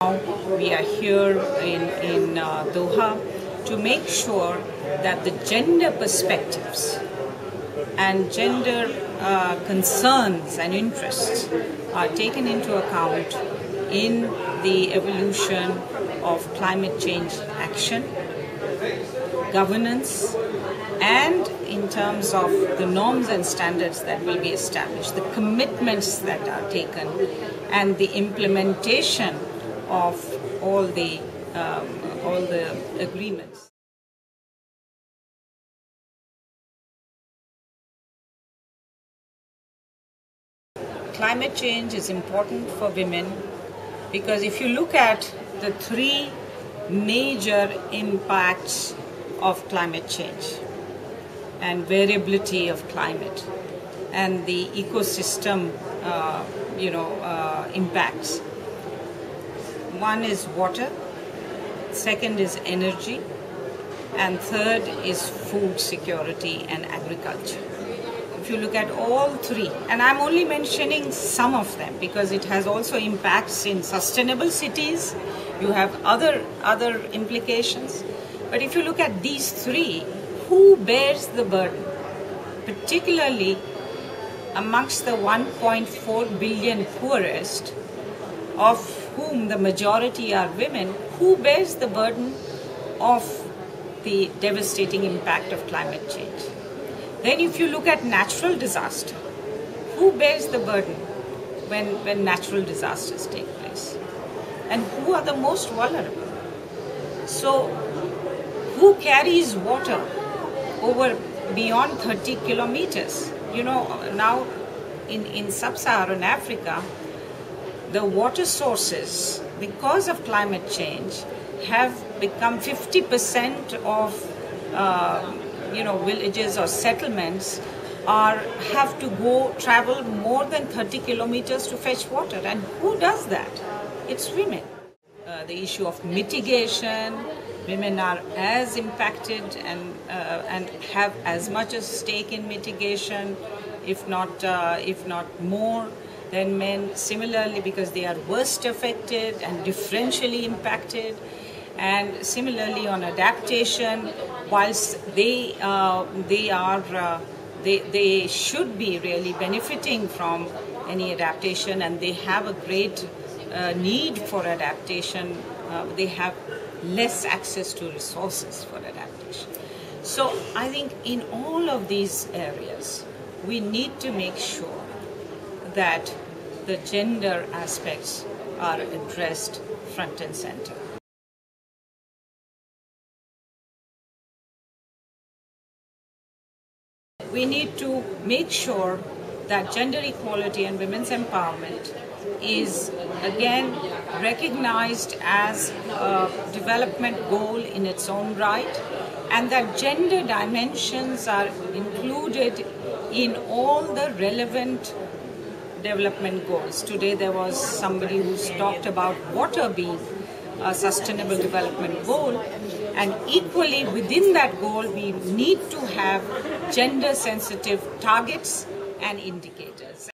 Now we are here in Doha to make sure that the gender perspectives and gender concerns and interests are taken into account in the evolution of climate change action, governance, and in terms of the norms and standards that will be established, the commitments that are taken, and the implementation of all the agreements. Climate change is important for women because if you look at the three major impacts of climate change and variability of climate and the ecosystem impacts. One is water, second is energy, and third is food security and agriculture. If you look at all three, and I'm only mentioning some of them because it has also impacts in sustainable cities, you have other implications. But if you look at these three, who bears the burden? Particularly amongst the 1.4 billion poorest, of whom the majority are women, who bears the burden of the devastating impact of climate change? Then if you look at natural disaster, who bears the burden when natural disasters take place? And who are the most vulnerable? So who carries water over beyond 30 kilometers? You know, now in sub-Saharan Africa, the water sources, because of climate change, have become 50% of villages or settlements have to travel more than 30 kilometers to fetch water. And who does that? It's women. The issue of mitigation, women are as impacted and have as much a stake in mitigation, if not more, than men. Similarly, because they are worst affected and differentially impacted. And similarly on adaptation, whilst they should be really benefiting from any adaptation, and they have a great need for adaptation, they have less access to resources for adaptation. So I think in all of these areas, we need to make sure that the gender aspects are addressed front and center. We need to make sure that gender equality and women's empowerment is again recognized as a development goal in its own right, and that gender dimensions are included in all the relevant development goals. Today there was somebody who's talked about water being a sustainable development goal, and equally within that goal we need to have gender sensitive targets and indicators.